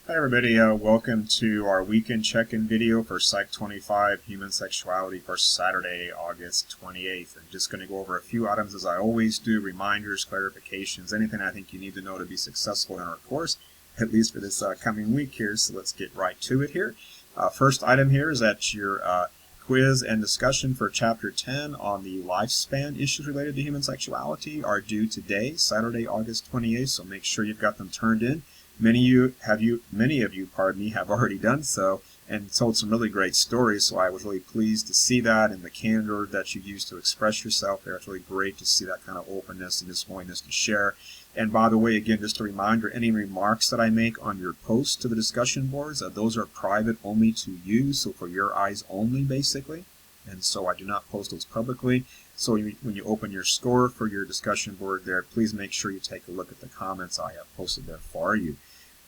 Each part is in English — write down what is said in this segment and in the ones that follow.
Hi everybody, welcome to our weekend check-in video for Psych-25 Human Sexuality for Saturday, August 28th. I'm just going to go over a few items as I always do, reminders, clarifications, anything I think you need to know to be successful in our course, at least for this coming week here, so let's get right to it here. First item here is that your quiz and discussion for Chapter 10 on the lifespan issues related to human sexuality are due today, Saturday, August 28th, so make sure you've got them turned in. Many of you have already done so and told some really great stories, so I was really pleased to see that and the candor that you used to express yourself there. It's really great to see that kind of openness and just willingness to share. And by the way, again, just a reminder, any remarks that I make on your posts to the discussion boards, those are private only to you, so for your eyes only, basically. And so I do not post those publicly. So when you open your score for your discussion board there, please make sure you take a look at the comments I have posted there for you.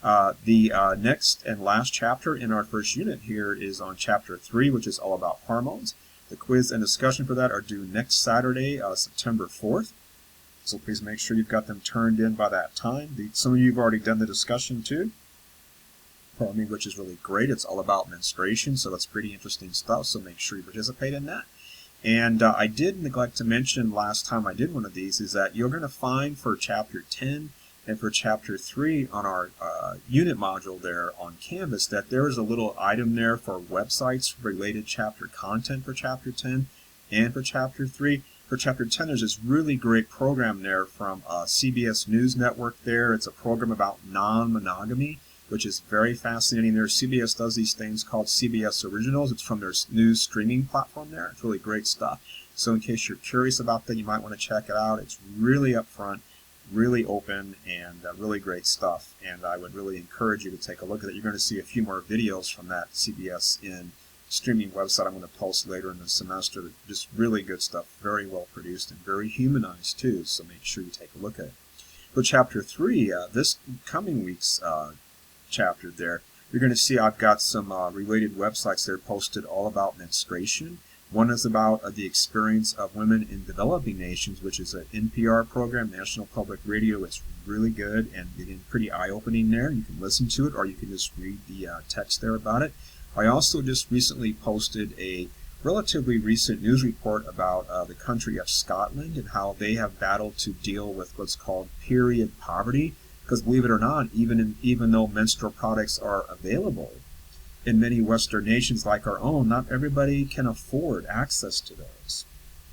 The next and last chapter in our first unit here is on Chapter 3, which is all about hormones. The quiz and discussion for that are due next Saturday, September 4th. So please make sure you've got them turned in by that time. Some of you have already done the discussion too, which is really great. It's all about menstruation, so that's pretty interesting stuff, so make sure you participate in that. And I did neglect to mention last time I did one of these is that you're going to find for Chapter 10 and for Chapter 3 on our unit module there on Canvas that there is a little item there for websites related chapter content for Chapter 10 and for Chapter 3. For Chapter 10, there's this really great program there from CBS News Network there. It's a program about non-monogamy, which is very fascinating there. CBS does these things called CBS Originals. It's from their news streaming platform there. It's really great stuff. So in case you're curious about that, you might want to check it out. It's really upfront, really open, and really great stuff. And I would really encourage you to take a look at it. You're going to see a few more videos from that CBS in streaming website I'm going to post later in the semester. Just really good stuff, very well produced and very humanized too. So make sure you take a look at it. For Chapter 3, this coming week's chapter there, you're going to see I've got some related websites there posted all about menstruation. One is about the experience of women in developing nations, which is an NPR program, National Public Radio. It's really good and again, pretty eye-opening there. You can listen to it or you can just read the text there about it. I also just recently posted a relatively recent news report about the country of Scotland and how they have battled to deal with what's called period poverty. Because believe it or not, even though menstrual products are available in many Western nations like our own, not everybody can afford access to those.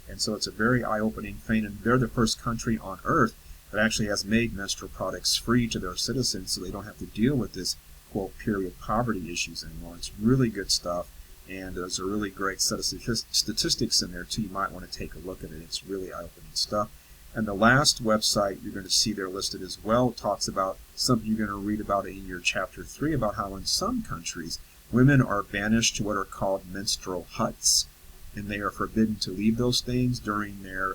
And so it's a very eye-opening thing, and they're the first country on earth that actually has made menstrual products free to their citizens so they don't have to deal with this, quote, period poverty issues anymore. It's really good stuff, and there's a really great set of statistics in there too. You might want to take a look at it. It's really eye-opening stuff. And the last website you're going to see there listed as well talks about something you're going to read about in your Chapter 3 about how in some countries women are banished to what are called menstrual huts, and they are forbidden to leave those things during their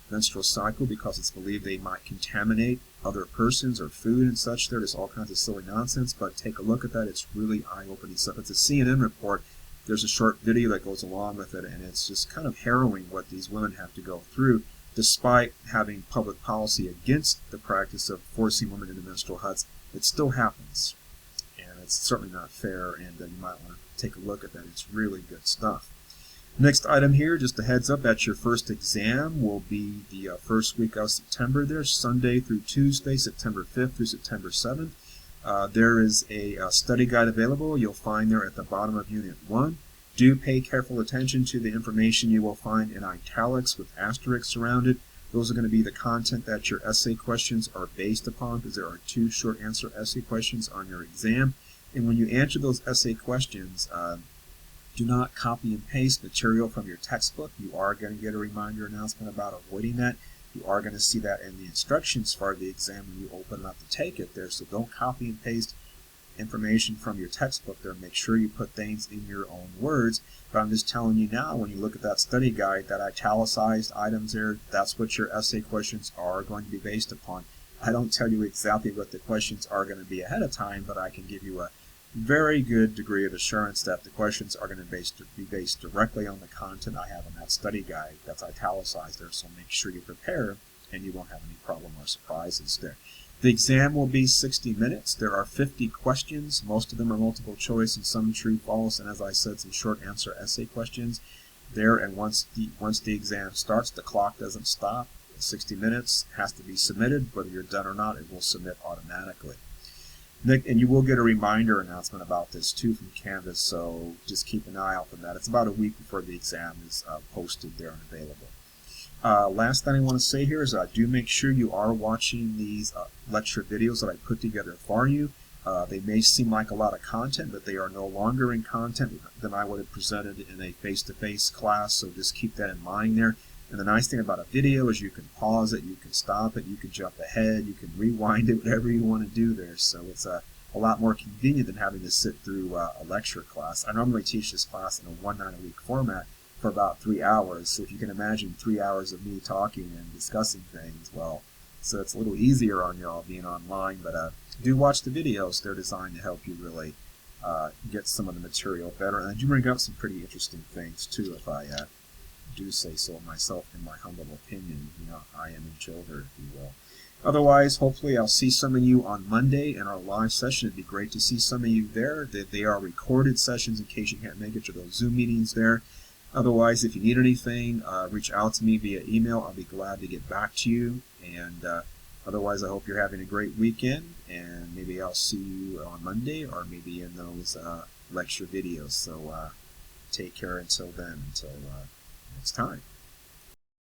menstrual cycle because it's believed they might contaminate other persons or food and such. There's all kinds of silly nonsense, but take a look at that. It's really eye-opening stuff. It's a CNN report. There's a short video that goes along with it, and it's just kind of harrowing what these women have to go through despite having public policy against the practice of forcing women into menstrual huts. It still happens. It's certainly not fair, and you might want to take a look at that. It's really good stuff. Next item here, just a heads up that your first exam will be the first week of September there, Sunday through Tuesday, September 5th through September 7th. There is a study guide available. You'll find there at the bottom of Unit 1. Do pay careful attention to the information you will find in italics with asterisks around it. Those are going to be the content that your essay questions are based upon, because there are 2 short answer essay questions on your exam. And when you answer those essay questions, do not copy and paste material from your textbook. You are going to get a reminder announcement about avoiding that. You are going to see that in the instructions for the exam when you open it up to take it there. So don't copy and paste information from your textbook there. Make sure you put things in your own words. But I'm just telling you now, when you look at that study guide, that italicized items there, that's what your essay questions are going to be based upon. I don't tell you exactly what the questions are going to be ahead of time, but I can give you a very good degree of assurance that the questions are going to be based directly on the content I have in that study guide that's italicized there. So make sure you prepare, and you won't have any problem or surprises there. The exam will be 60 minutes. There are 50 questions. Most of them are multiple choice and some true, false, and as I said, some short answer essay questions there. And once the exam starts, the clock doesn't stop. 60 minutes has to be submitted. Whether you're done or not, it will submit automatically. And you will get a reminder announcement about this too from Canvas, so just keep an eye out for that. It's about a week before the exam is posted there and available. Last thing I want to say here is do make sure you are watching these lecture videos that I put together for you. They may seem like a lot of content, but they are no longer in content than I would have presented in a face-to-face class, so just keep that in mind there. And the nice thing about a video is you can pause it, you can stop it, you can jump ahead, you can rewind it, whatever you want to do there. So it's a lot more convenient than having to sit through a lecture class. I normally teach this class in a 1 night a week format for about 3 hours. So if you can imagine 3 hours of me talking and discussing things, well, so it's a little easier on y'all being online. But do watch the videos. They're designed to help you really get some of the material better. And I do bring up some pretty interesting things too, if I do say so myself, in my humble opinion. You know, I am a childer, if you will. Otherwise, hopefully I'll see some of you on Monday in our live session. It'd be great to see some of you there. They are recorded sessions in case you can't make it to those Zoom meetings there. Otherwise, if you need anything, reach out to me via email. I'll be glad to get back to you. And otherwise, I hope you're having a great weekend. And maybe I'll see you on Monday or maybe in those lecture videos. So take care until then, until next time.